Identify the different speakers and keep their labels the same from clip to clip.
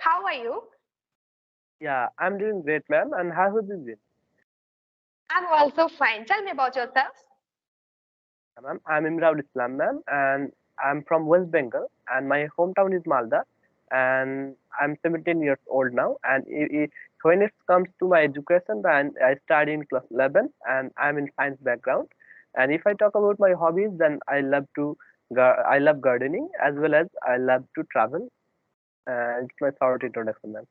Speaker 1: How are you?
Speaker 2: Yeah, I'm doing great, ma'am. And how have you been?
Speaker 1: I'm also fine. Tell me about yourself.
Speaker 2: Yeah, ma'am, I'm Imraul Islam, ma'am, and I'm from West Bengal, and my hometown is Malda, and I'm 17 years old now. And when it comes to my education, then I study in class 11, and I'm in science background. And if I talk about my hobbies, then I love gardening as well as I love to travel. It's my short introduction, ma'am.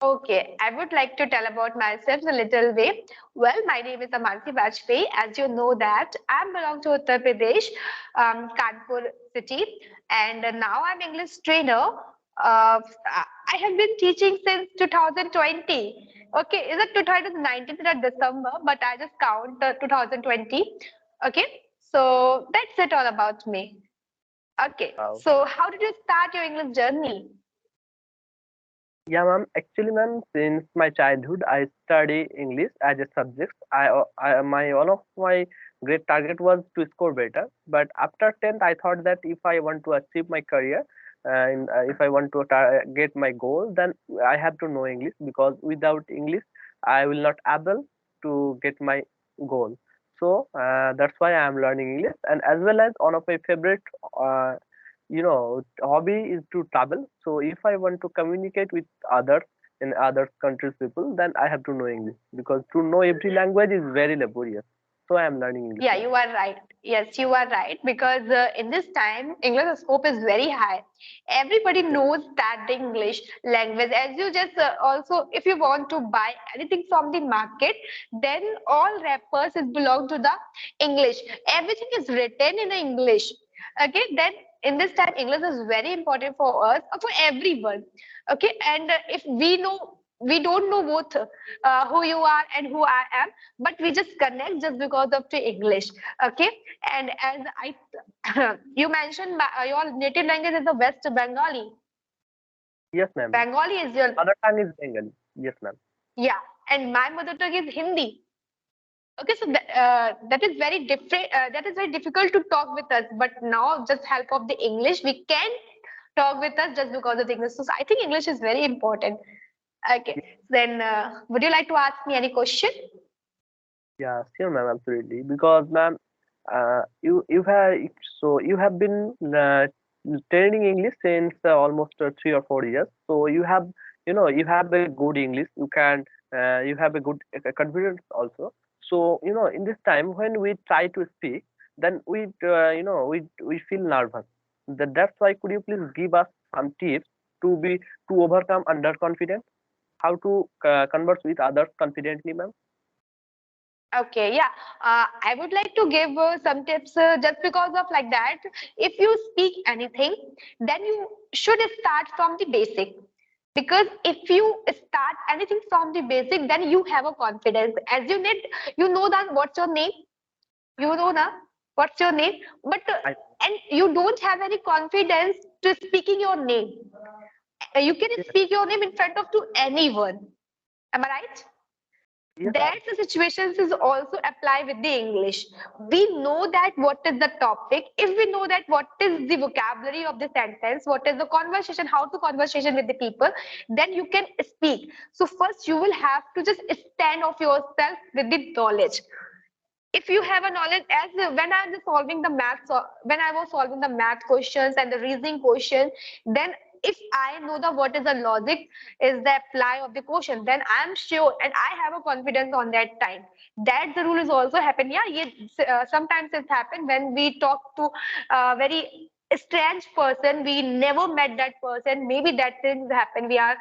Speaker 1: Okay, I would like to tell about myself a little way. Well, my name is Amansi Bajpayee. As you know that I belong to Uttar Pradesh, Kanpur city, and now I'm English trainer. I have been teaching since 2020. Okay, is it 2019 or December? But I just count 2020. Okay, so that's it all about me. Okay,
Speaker 2: Wow.
Speaker 1: so how did you start your English journey?
Speaker 2: Yeah, ma'am. Actually, ma'am, since my childhood, I study English as a subject. My one of my great target was to score better. But after 10th, I thought that if I want to achieve my career, if I want to get my goal, then I have to know English because without English, I will not able to get my goal. So that's why I am learning English, and as well as one of my favorite uh, hobby is to travel. So if I want to communicate with others in other countries people, then I have to know English because to know every language is very laborious. So I am learning English
Speaker 1: Yeah,
Speaker 2: now.
Speaker 1: you are right. Yes, you are right. Because in this time, English scope is very high. Everybody
Speaker 2: Yes,
Speaker 1: knows that the English language. As you just also, if you want to buy anything from the market, then all rappers is belong to the English. Everything is written in English. Okay, then in this time, English is very important for us, for everyone. Okay, and if we know, we don't know both who you are and who I am, but we just connect just because of the English. Okay, and as I, you mentioned your native language is the West Bengali.
Speaker 2: yes, ma'am.
Speaker 1: Bengali is your,
Speaker 2: Mother tongue is Bengali. Yes, ma'am.
Speaker 1: yeah, and my mother tongue is Hindi. Okay, so that is very different. That is very difficult to talk with us. But now, just help of the English, we can talk with us just because of the English. So I think English is very important. Okay, then would you like to ask me any question?
Speaker 2: Yeah, sure, ma'am, absolutely. Because, ma'am, you have you have been training English since almost 3 or 4 years. So you have a good English. You have a good confidence also. So in this time when we try to speak, then we feel nervous. That's why could you please give us some tips to overcome underconfidence? How to converse with others confidently, ma'am?
Speaker 1: Okay, yeah. I would like to give some tips just because of like that. If you speak anything, then you should start from the basic. Because if you start anything from the basic, then you have a confidence. As you need, you know that what's your name? You know na what's your name? But
Speaker 2: I
Speaker 1: and you don't have any confidence to speaking your name. You can
Speaker 2: Yes,
Speaker 1: speak your name in front of to anyone. Am I right?
Speaker 2: yes, ma'am.
Speaker 1: That's the situations is also apply with the English. We know that what is the topic. If we know that what is the vocabulary of the sentence, what is the conversation, how to conversation with the people, then you can speak. So first you will have to just stand of yourself with the knowledge. If you have a knowledge, as when I was solving the math, when I was solving the math questions and the reasoning question, then if I know the what is the logic is the apply of the question, then I'm sure and I have a confidence on that time. That the rule is also happen. Yeah, sometimes it's happened when we talk to a very strange person. We never met that person. Maybe that things happen. We are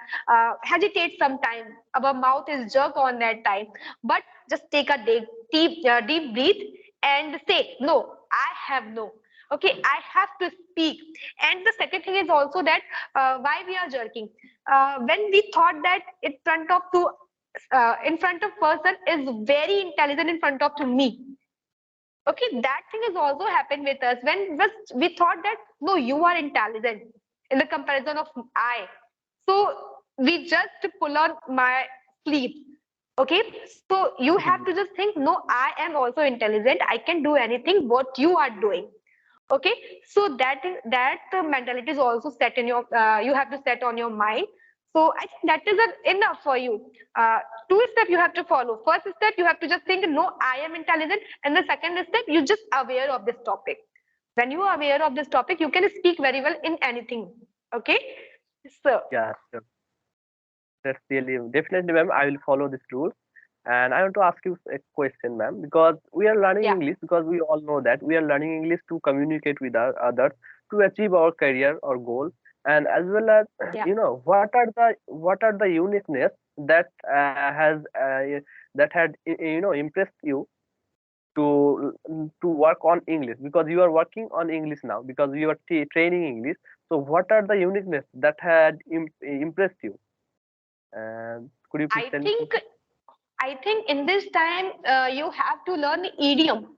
Speaker 1: hesitate sometime. Our mouth is jerk on that time. But just take a deep breath and say no. I have no. Okay, I have to speak. And the second thing is also that why we are jerking. When we thought that in front of person is very intelligent in front of to me. Okay, that thing has also happened with us when just we thought that no, you are intelligent in the comparison of I. So we just pull on my sleeve. Okay, so you have
Speaker 2: Mhm.
Speaker 1: to just think, no, I am also intelligent. I can do anything what you are doing. Okay, so that mentality is also set in your. You have to set on your mind. So I think that is enough for you. Two step you have to follow. First step, you have to just think, no, I am intelligent. And the second step, you just aware of this topic. When you are aware of this topic, you can speak very well in anything. Okay. So
Speaker 2: Yeah, sure. That's really definitely, ma'am. I will follow this rule. And I want to ask you a question, ma'am, because we are learning
Speaker 1: yeah,
Speaker 2: English because we all know that we are learning English to communicate with our others, to achieve our career or goal, and as well as
Speaker 1: yeah.
Speaker 2: what are the uniqueness that has that had impressed you to work on English, because you are working on English now because you are training English. So what are the uniqueness that had impressed you? And could you please
Speaker 1: I
Speaker 2: tell me
Speaker 1: think
Speaker 2: something?
Speaker 1: I think in this time you have to learn idiom.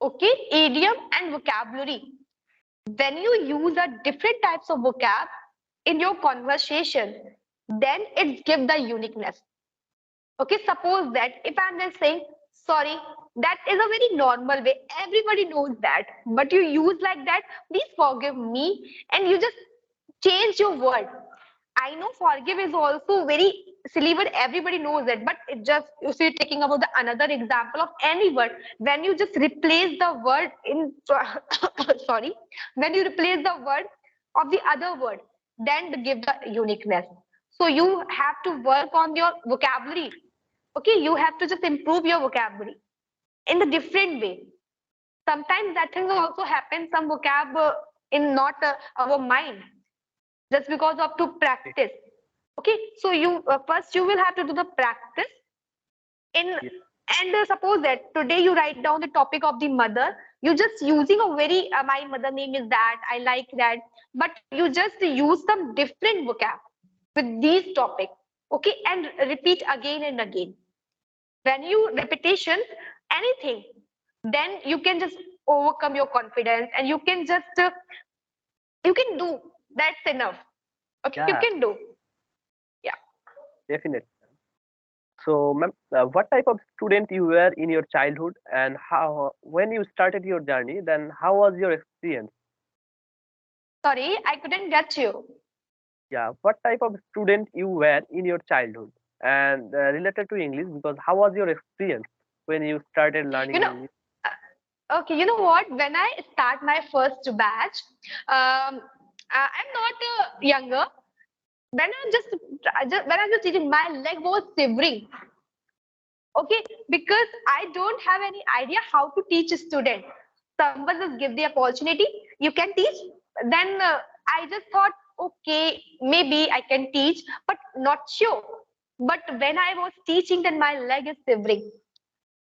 Speaker 1: Okay, idiom and vocabulary. When you use a different types of vocab in your conversation, then it gives the uniqueness. Okay, suppose that if I'm just saying sorry, that is a very normal way. Everybody knows that, but you use like that. Please forgive me, and you just change your word. I know forgive is also very silly word. Everybody knows it, but it just you see taking about the another example of any word. When you just replace the word in sorry, when you replace the word of the other word, then to give the uniqueness. So you have to work on your vocabulary. Okay, you have to just improve your vocabulary in a different way. Sometimes that thing also happens. Some vocab in not our mind just because of to practice. Okay, so you first you will have to do the practice in,
Speaker 2: Yeah.
Speaker 1: and suppose that today you write down the topic of the mother. You just using a very my mother name is that, I like that, but you just use some different vocab with these topic. Okay, and repeat again and again. When you repetition anything, then you can just overcome your confidence, and you can just you can do. That's enough. Okay, you
Speaker 2: Yeah,
Speaker 1: can do. Yeah.
Speaker 2: definitely. So, ma'am, what type of student you were in your childhood, and how when you started your journey, then how was your experience?
Speaker 1: Sorry, I couldn't get you.
Speaker 2: Yeah, what type of student you were in your childhood, and related to English, because how was your experience when you started
Speaker 1: You
Speaker 2: learning
Speaker 1: know,
Speaker 2: English?
Speaker 1: okay, you know what? When I start my first batch, I'm not younger. When when I was teaching, my leg was shivering. Okay, because I don't have any idea how to teach a student. Someone just give the opportunity, you can teach. Then I just thought, okay, maybe I can teach, but not sure. But when I was teaching, then my leg is shivering.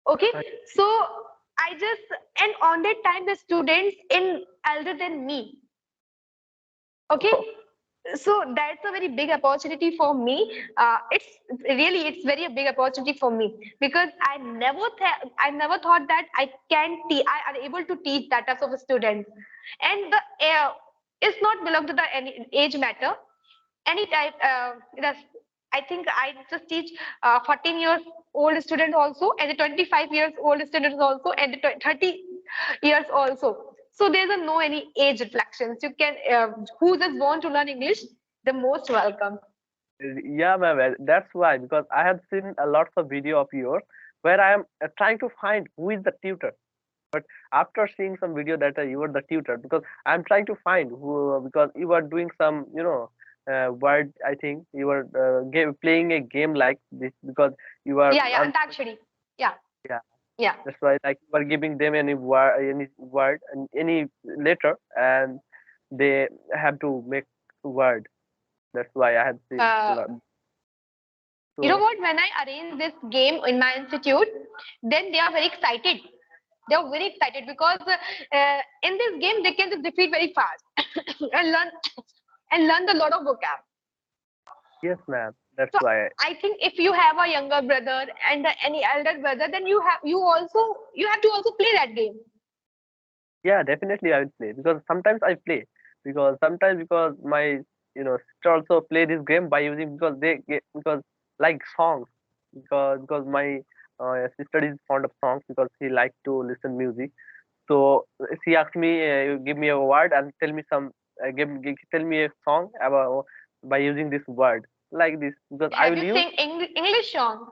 Speaker 1: Okay,
Speaker 2: I
Speaker 1: so I just, and on that time the students in elder than me. Okay, so that's a very big opportunity for me. It's really, it's very a big opportunity for me, because I never thought that I can I are able to teach that types of students. And the it's not belong to the any age matter, any type. That's, I think I just teach 14 years old student also, and the 25 years old students also, and the 30 years also. So there's a no any age reflections. You can who just want to learn English, the most welcome.
Speaker 2: Yeah, ma'am. That's why, because I have seen a lots of video of yours where I am trying to find who is the tutor. But after seeing some video that you were the tutor, because I'm trying to find who, because you were doing some, word. I think you were playing a game like this, because you are
Speaker 1: Yeah, yeah, Antakshari. Yeah,
Speaker 2: yeah.
Speaker 1: yeah.
Speaker 2: That's why, like, you are giving them any word and any letter, and they have to make word. That's why I had seen.
Speaker 1: Uh, you know
Speaker 2: So
Speaker 1: what? When I arrange this game in my institute, then they are very excited. They are very excited because in this game they can just defeat very fast and learn a lot of vocab.
Speaker 2: yes, ma'am. That's
Speaker 1: So
Speaker 2: why.
Speaker 1: I think if you have a younger brother and any elder brother, then you have to also play that game.
Speaker 2: Yeah, definitely I will play, because sometimes I play, because sometimes, because my sister also play this game by using, because they get, because like songs, because my sister is fond of songs, because she like to listen music. So she asked me, you give me a word and tell me some, tell me a song about. by using this word like this, because I
Speaker 1: Have
Speaker 2: will
Speaker 1: you
Speaker 2: use.
Speaker 1: sing English song?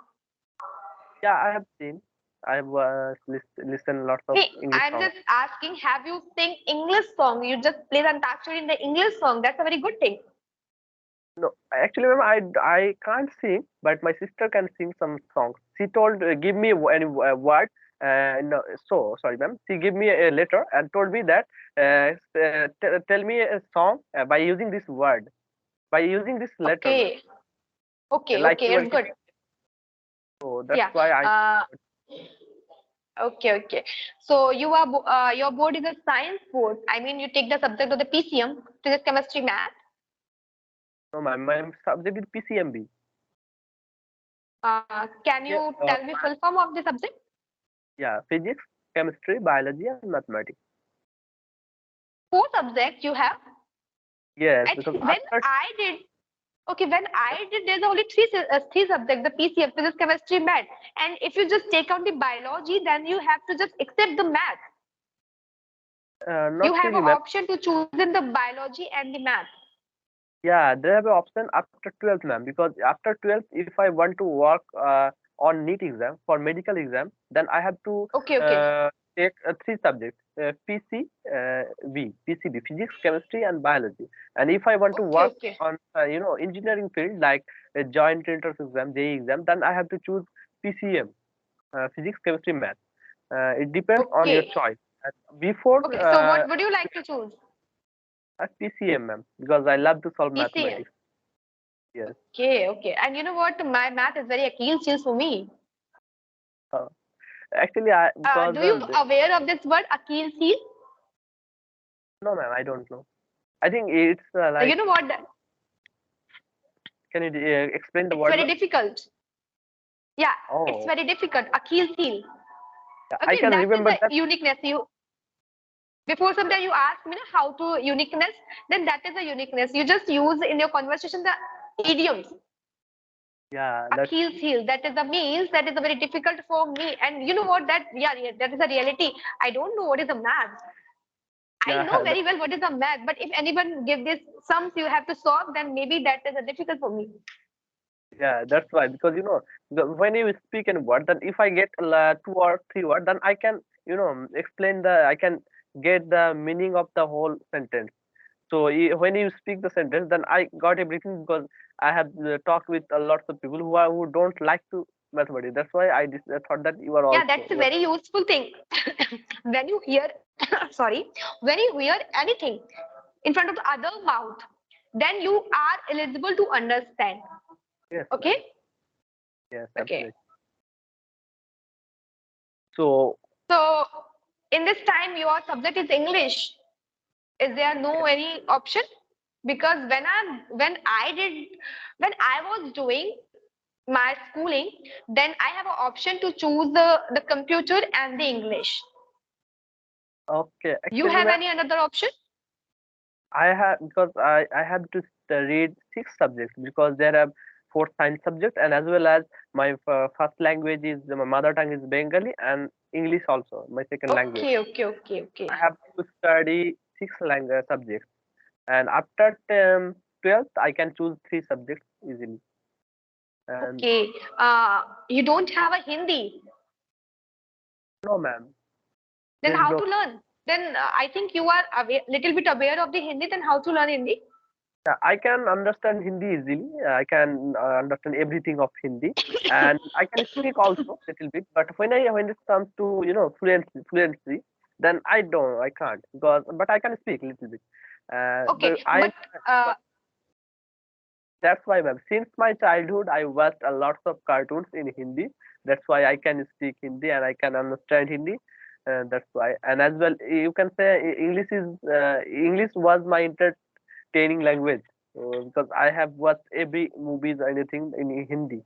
Speaker 2: Yeah, I have seen. I've listened lots of
Speaker 1: Hey,
Speaker 2: English
Speaker 1: I'm
Speaker 2: songs.
Speaker 1: just asking, have you sing English song? You just play Antakshari in the English song. That's a very good thing.
Speaker 2: No, actually, ma'am, I can't sing, but my sister can sing some songs. She told, give me any word. No, so sorry, ma'am. She gave me a letter and told me that tell me a song by using this word, by using this letter, ma'am.
Speaker 1: Okay, okay,
Speaker 2: Like
Speaker 1: okay,
Speaker 2: you were
Speaker 1: it's good.
Speaker 2: giving. So that's
Speaker 1: Yeah.
Speaker 2: why I.
Speaker 1: Okay, okay. So your board is a science board. I mean, you take the subject of the PCM, physics, chemistry, math.
Speaker 2: No, ma'am. My subject is PCMB.
Speaker 1: Can
Speaker 2: Yeah,
Speaker 1: you tell me full form of the subject?
Speaker 2: yeah, physics, chemistry, biology, and mathematics.
Speaker 1: Four subjects you have.
Speaker 2: Yes,
Speaker 1: I
Speaker 2: because
Speaker 1: think when
Speaker 2: after.
Speaker 1: I did, okay, when I did, there's only three subjects: the PCM, physics, chemistry, math. And if you just take out the biology, then you have to just accept the math.
Speaker 2: Not
Speaker 1: You have
Speaker 2: really,
Speaker 1: an
Speaker 2: ma'am.
Speaker 1: option to choose in the biology and the math.
Speaker 2: Yeah, they have an option after 12th, ma'am. Because after 12th, if I want to work on NEET exam for medical exam, then I have to
Speaker 1: Okay, okay,
Speaker 2: uh, take three subjects: PCB, physics, chemistry, and biology. And if I want to
Speaker 1: okay,
Speaker 2: work
Speaker 1: okay,
Speaker 2: on engineering field like a joint entrance exam, JEE exam, then I have to choose PCM, physics, chemistry, math. It depends on your
Speaker 1: okay,
Speaker 2: choice. And before
Speaker 1: okay. So what would you like to choose?
Speaker 2: PCM, ma'am, because I love to solve
Speaker 1: PCM.
Speaker 2: mathematics. Yes.
Speaker 1: Okay, okay. And you know what? My math is very Achilles heel for me.
Speaker 2: Uh, Actually, I because
Speaker 1: Do you aware of this word Achilles heel?
Speaker 2: no, ma'am, I don't know. I think it's
Speaker 1: You
Speaker 2: like.
Speaker 1: know what?
Speaker 2: Can you explain the
Speaker 1: It's
Speaker 2: word,
Speaker 1: very
Speaker 2: ma'am?
Speaker 1: difficult. Yeah, it's
Speaker 2: Oh,
Speaker 1: very difficult. Achilles heel.
Speaker 2: yeah, I
Speaker 1: Okay,
Speaker 2: can
Speaker 1: that is
Speaker 2: remember
Speaker 1: the
Speaker 2: that.
Speaker 1: uniqueness. You before some time you ask me na, how to uniqueness, then that is a uniqueness. You just use in your conversation the idioms.
Speaker 2: Yeah, that's
Speaker 1: Achilles heel. That is the means that is a very difficult for me. And you know what? That yeah, yeah, that is a reality. I don't know what is a math. I
Speaker 2: yeah,
Speaker 1: know very well what is a math, but if anyone give this sums you have to solve, then maybe that is a difficult for me.
Speaker 2: yeah. That's why, because when you speak in word, then if I get two or three words, then I can explain I can get the meaning of the whole sentence. So when you speak the sentence, then I got everything, because I have talked with a lots of people who don't like to mathematics. That's why I thought that you are
Speaker 1: Yeah,
Speaker 2: also
Speaker 1: that's a very useful thing. When you hear, sorry, when you hear anything in front of the other mouth, then you are eligible to understand.
Speaker 2: yes, ma'am.
Speaker 1: Okay?
Speaker 2: Yes,
Speaker 1: Okay.
Speaker 2: absolutely. So
Speaker 1: So in this time your subject is English. Is there no any option? Because when I was doing my schooling, then I have an option to choose the computer and the English.
Speaker 2: okay,
Speaker 1: You
Speaker 2: actually,
Speaker 1: have
Speaker 2: ma'am,
Speaker 1: any another option?
Speaker 2: I have, because I have to read six subjects, because there are four science subjects, and as well as my first language is my mother tongue is Bengali, and English also my second language.
Speaker 1: Okay, okay, okay, okay.
Speaker 2: I have to study six language subjects, and after 12th I can choose three subjects easily. And
Speaker 1: Okay. You don't have a Hindi.
Speaker 2: no, ma'am,
Speaker 1: Then
Speaker 2: there is
Speaker 1: how
Speaker 2: no.
Speaker 1: to learn? Then I think you are little bit aware of the Hindi. Then how to learn Hindi?
Speaker 2: Yeah, I can understand Hindi easily. I can understand everything of Hindi, and I can speak also little bit. But when it comes to fluency, then I can't, because but I can speak little bit.
Speaker 1: Okay,
Speaker 2: I
Speaker 1: but uh,
Speaker 2: but that's why, ma'am. Since my childhood, I watched a lots of cartoons in Hindi. That's why I can speak Hindi and I can understand Hindi. That's why, and as well, you can say English was my training language, because I have watched every movies or anything in Hindi.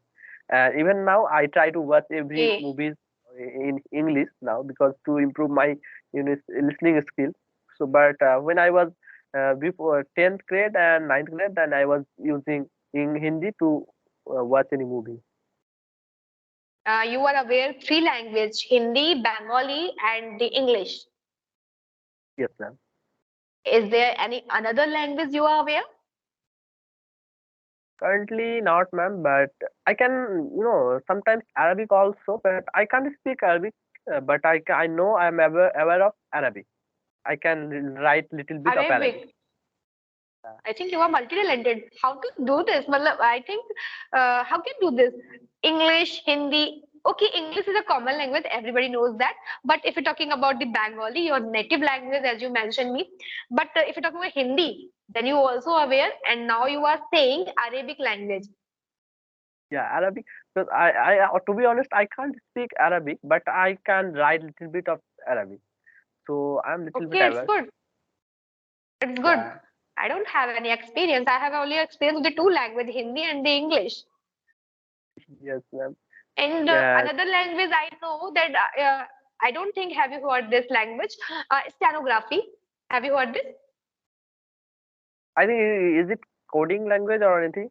Speaker 2: Even now, I try to watch every
Speaker 1: okay.
Speaker 2: movies in English now, because to improve my listening skill. So, but when I was before 10th grade and ninth grade, then I was using in Hindi to watch any movie.
Speaker 1: You are aware three language: Hindi, Bengali, and the English.
Speaker 2: Yes, ma'am.
Speaker 1: Is there any another language you are aware?
Speaker 2: Currently not, ma'am, but I can, sometimes Arabic also, but I can't speak Arabic. But I know I'm aware of Arabic. I can write little bit of Arabic.
Speaker 1: Arabic.
Speaker 2: Yeah.
Speaker 1: I think you are multi-talented. How to do this? I think how can you do this? English, Hindi. Okay, English is a common language. Everybody knows that. But if you're talking about the Bengali, your native language, as you mentioned me, but if you're talking about Hindi, then you also aware, and now you are saying Arabic language.
Speaker 2: Yeah, Arabic. Because to be honest, I can't speak Arabic, but I can write little bit of Arabic. So I'm little bit
Speaker 1: Okay, it's
Speaker 2: aware.
Speaker 1: good. It's good.
Speaker 2: Yeah.
Speaker 1: I don't have any experience. I have only experience with the two language, Hindi and the English.
Speaker 2: Yes, ma'am.
Speaker 1: And
Speaker 2: Yeah.
Speaker 1: another language I know that I don't think have you heard this language? Stenography. Have you heard this?
Speaker 2: I think is it coding language or anything?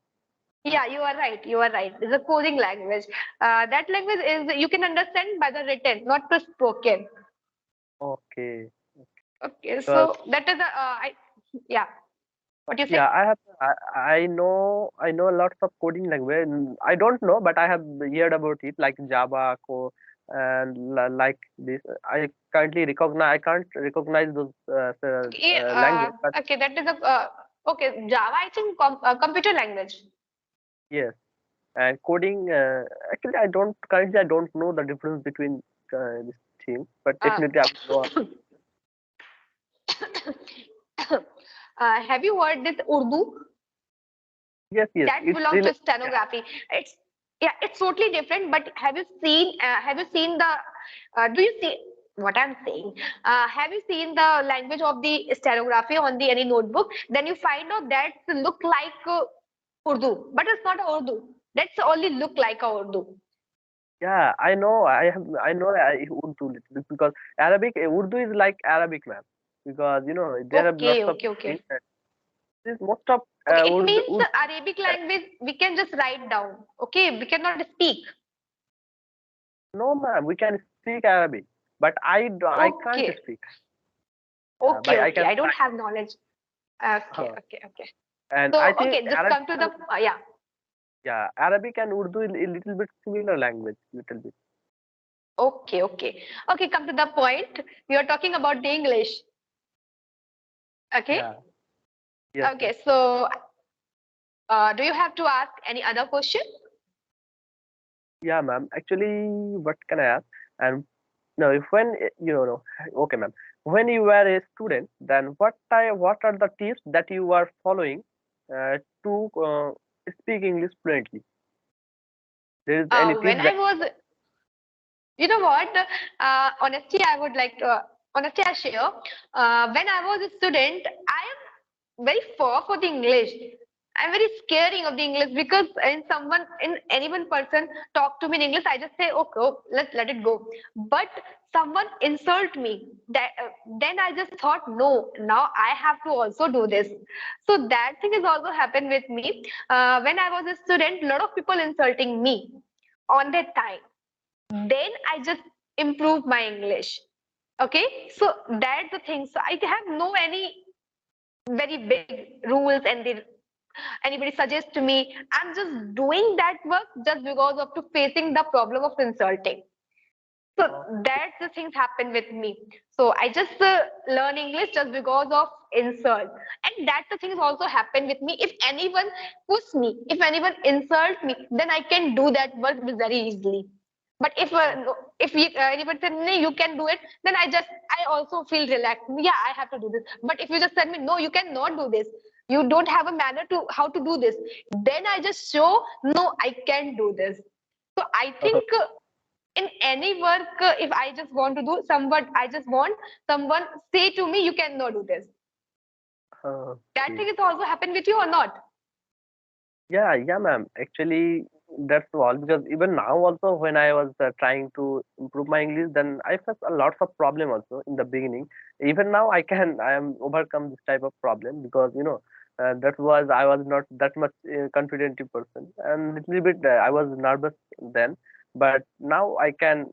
Speaker 1: Yeah, you are right. You are right. It's a coding language. That language is you can understand by the written, not the spoken.
Speaker 2: Okay.
Speaker 1: Okay,
Speaker 2: Because
Speaker 1: so that is a yeah. What you say?
Speaker 2: yeah, I know lots of coding language. I don't know, but I have heard about it like Java, and like this. I can't recognize those
Speaker 1: Okay,
Speaker 2: language, but
Speaker 1: okay, that is a okay. Java, I think computer language.
Speaker 2: yes. And coding, actually, I don't know the difference between this thing, but
Speaker 1: Uh,
Speaker 2: definitely I will know.
Speaker 1: have you heard this Urdu?
Speaker 2: Yes, yes,
Speaker 1: That
Speaker 2: it's
Speaker 1: belongs
Speaker 2: really,
Speaker 1: to stenography. It's yeah, it's totally different. But have you seen the do you see what I'm saying? Have you seen the language of the stenography on the any notebook? Then you find out that look like Urdu, but it's not a Urdu. That's only look like a Urdu.
Speaker 2: yeah, I know Urdu little bit because Urdu is like Arabic, man. Because there are lots
Speaker 1: Okay,
Speaker 2: of
Speaker 1: okay,
Speaker 2: things.
Speaker 1: okay.
Speaker 2: And this most of
Speaker 1: Okay, it
Speaker 2: Urdu,
Speaker 1: means Arabic language we can just write down. Okay, we cannot speak.
Speaker 2: no, ma'am, we can speak Arabic, but I can't
Speaker 1: Okay,
Speaker 2: speak.
Speaker 1: okay,
Speaker 2: But I
Speaker 1: okay.
Speaker 2: can
Speaker 1: I don't
Speaker 2: write.
Speaker 1: have knowledge. Okay,
Speaker 2: Uh,
Speaker 1: okay, okay.
Speaker 2: and I
Speaker 1: So,
Speaker 2: think
Speaker 1: okay, just
Speaker 2: Arabic,
Speaker 1: come to the yeah.
Speaker 2: yeah, Arabic and Urdu is a little bit similar language, little bit.
Speaker 1: Okay, okay, okay. Come to the point. We are talking about the English. Okay,
Speaker 2: Yeah. Yes, ma'am.
Speaker 1: okay. So, do you have to ask any other question?
Speaker 2: Yeah, ma'am. Actually, what can I ask? And no, if when okay, ma'am. When you were a student, then what are the tips that you are following to speak English fluently? There is any
Speaker 1: When
Speaker 2: tip
Speaker 1: I
Speaker 2: that
Speaker 1: was, you know what? Honestly, I would like to. Honestly, I share. When I was a student, I am very far for the English. I'm very scaring of the English because in any one person talk to me in English, I just say, okay, oh, let's let it go. But someone insult me, then I just thought, no, now I have to also do this. So that thing has also happened with me. When I was a student, a lot of people insulting me on that time. Then I just improve my English. Okay, so that's the thing. So I have no any very big rules and anybody suggests to me. I'm just doing that work just because of to facing the problem of insulting. So
Speaker 2: uh,
Speaker 1: that's the things happen with me. So I just learn English just because of insult, and that the things also happen with me. If anyone push me, if anyone insult me, then I can do that work very easily. But if anyone said no, you can do it, then I also feel relaxed. Yeah, I have to do this. But if you just said me no, you cannot do this. You don't have a manner to how to do this. Then I just show no, I can do this. So I think in any work if I just want to do someone I just want someone say to me you cannot do this. That
Speaker 2: okay.
Speaker 1: thing is also happen with you or not?
Speaker 2: Yeah, yeah, ma'am. Actually, that's all because even now also when I was trying to improve my English, then I faced a lots of problem also in the beginning. Even now I am overcome this type of problem because I was not that much confident person and little bit I was nervous then, but now I can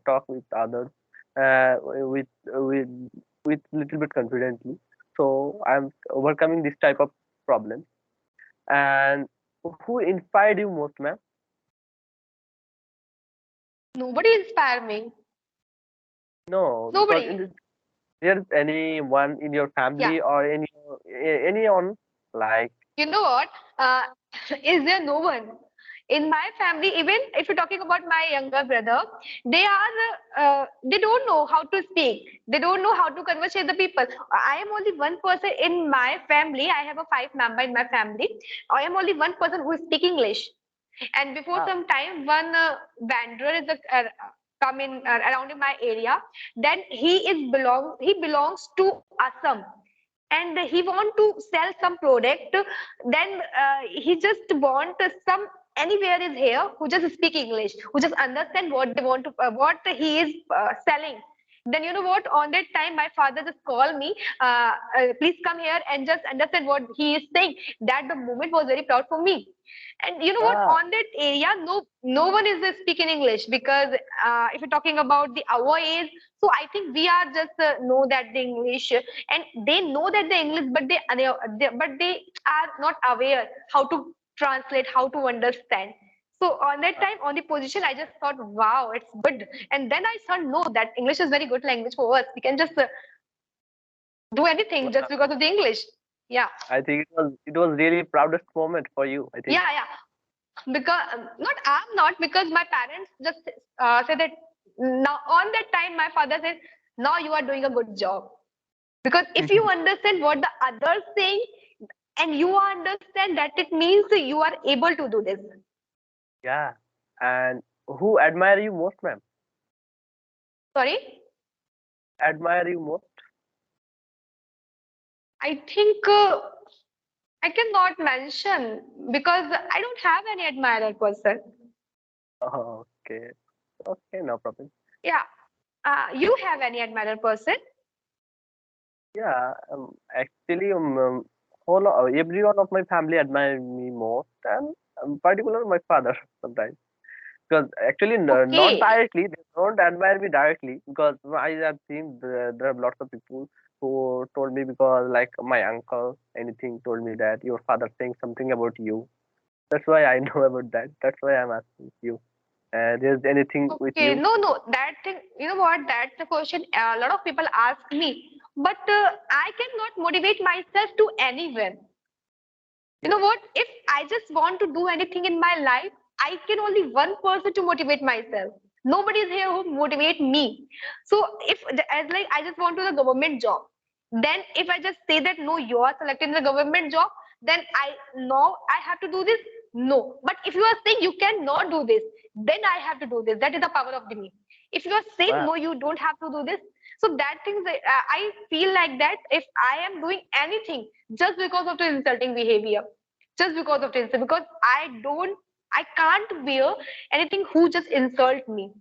Speaker 2: talk with others with with little bit confidently. So I'm overcoming this type of problem. And who inspired you most, ma'am?
Speaker 1: Nobody inspire me.
Speaker 2: No, because in
Speaker 1: Nobody.
Speaker 2: this, there's anyone in your
Speaker 1: Yeah.
Speaker 2: family or anyone like.
Speaker 1: You know what? Uh, is there no one in my family? Even if you're talking about my younger brother, they don't know how to speak. They don't know how to converse with the people. I am only one person in my family. I have a five member in my family. I am only one person who is speak English. And before
Speaker 2: Ah,
Speaker 1: some time, one wanderer is come in around in my area. Then he belongs to Assam, and he want to sell some product. Then he just want some anywhere is here who just speak English, who just understand what they want to what he is selling. Then you know what? On that time, my father just called me. Please come here and just understand what he is saying. That the moment was very proud for me. And you know what?
Speaker 2: ah,
Speaker 1: On that area, no one is speaking English because if you're talking about the our age, so I think we are just know that the English, and they know that the English, but they are not aware how to translate, how to understand. So on that
Speaker 2: ah,
Speaker 1: time, on the position, I just thought, wow, it's good. And then I thought, no, that English is very good language for us. We can just do anything just
Speaker 2: wow.
Speaker 1: because of the English. Yeah,
Speaker 2: I think it was really proudest moment for you, I think.
Speaker 1: yeah. Because not I'm not because my parents just said that now on that time my father said now you are doing a good job because if you understand what the others saying and you understand that it means you are able to do this.
Speaker 2: Yeah. And who admire you most, ma'am?
Speaker 1: Sorry,
Speaker 2: Admire you most?
Speaker 1: I think I cannot mention because I don't have any admirer person.
Speaker 2: Oh, okay. Okay, no problem.
Speaker 1: Yeah, you have any admirer person?
Speaker 2: Yeah, actually, every one of my family admire me most, and particularly my father sometimes. Because actually, not
Speaker 1: Okay.
Speaker 2: directly, they don't admire me directly. Because I have seen there are lots of people who told me because, like my uncle, anything told me that your father saying something about you. That's why I know about that. That's why I'm asking you. There's anything with
Speaker 1: Okay,
Speaker 2: you?
Speaker 1: no, that thing, you know what? That's the question a lot of people ask me, but I cannot motivate myself to anyone. You know
Speaker 2: Yeah.
Speaker 1: what? If I just want to do anything in my life, I can only one person to motivate myself. Nobody is here who motivate me. So if as like I just want to the government job, then if I just say that no, you are selected in the government job, then I now I have to do this. No, but if you are saying you cannot do this, then I have to do this. That is the power of the me. If you are saying
Speaker 2: Wow.
Speaker 1: no, you don't have to do this. So that things I feel like that if I am doing anything just because of the insulting behavior, just because of the insult, because I can't bear anything who just insult me.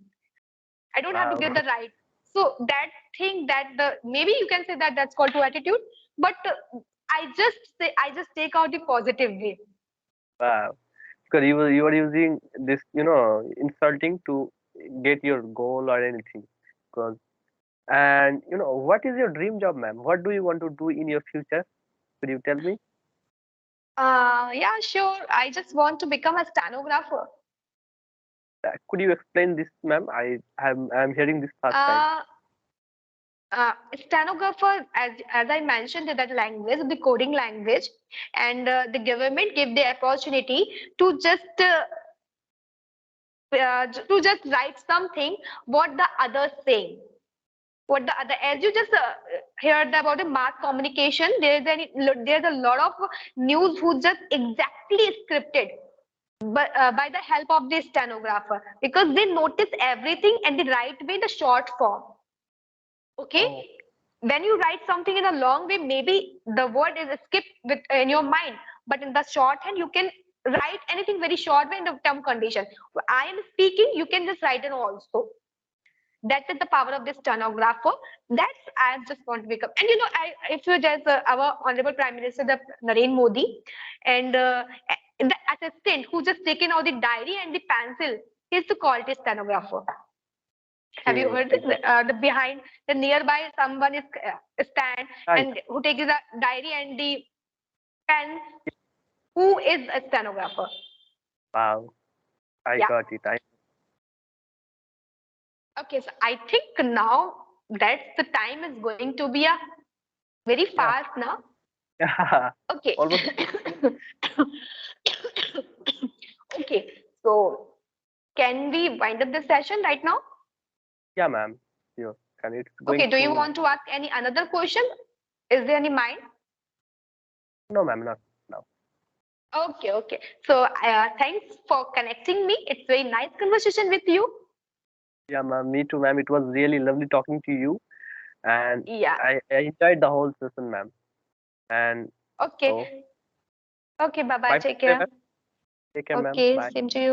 Speaker 1: I don't have to
Speaker 2: Wow.
Speaker 1: get the right. So that thing that the maybe you can say that that's called to attitude, but I just take out the positive way.
Speaker 2: Wow. Because you were using this, insulting to get your goal or anything. Because and what is your dream job, ma'am? What do you want to do in your future? Could you tell me?
Speaker 1: Yeah, sure. I just want to become a stenographer.
Speaker 2: Could you explain this, ma'am? I'm hearing this first time.
Speaker 1: Uh, Stenographer, as I mentioned, is that language, the coding language, and the government give the opportunity to just write something what the others saying. What the other, as you just heard about the mass communication, there's a lot of news who just exactly scripted but by the help of the stenographer because they notice everything and the right way the short form. Okay,
Speaker 2: Oh,
Speaker 1: when you write something in a long way, maybe the word is skipped in your mind, but in the shorthand, you can write anything very short way in the term condition. I am speaking, you can just write it also. That is the power of this stenographer. That's I just want to become. And if you just our honorable Prime Minister, the Narendra Modi, and the assistant who just taken out the diary and the pencil, he's the quality stenographer. Have you
Speaker 2: okay,
Speaker 1: heard
Speaker 2: I
Speaker 1: this?
Speaker 2: got.
Speaker 1: The behind the nearby someone is stand
Speaker 2: Yeah,
Speaker 1: and who takes the diary and the pen. Who is a stenographer?
Speaker 2: Wow, I
Speaker 1: Yeah.
Speaker 2: got it. I
Speaker 1: Okay, so I think now that the time is going to be a very
Speaker 2: yeah
Speaker 1: fast now.
Speaker 2: yeah
Speaker 1: Okay.
Speaker 2: almost.
Speaker 1: Okay, so can we wind up this session right now?
Speaker 2: Yeah, ma'am. Sure. And it's going
Speaker 1: Okay, do you
Speaker 2: to.
Speaker 1: want to ask any another question? Is there any mind?
Speaker 2: No, ma'am, not now.
Speaker 1: Okay, okay. So thanks for connecting me. It's very nice conversation with you.
Speaker 2: Yeah, ma'am. Me too, ma'am. It was really lovely talking to you, and
Speaker 1: Yeah.
Speaker 2: I enjoyed the whole session, ma'am. And so,
Speaker 1: Okay. Okay, bye bye.
Speaker 2: bye for
Speaker 1: Take
Speaker 2: today,
Speaker 1: care.
Speaker 2: ma'am. Take care, ma'am.
Speaker 1: Okay,
Speaker 2: Bye.
Speaker 1: same to you.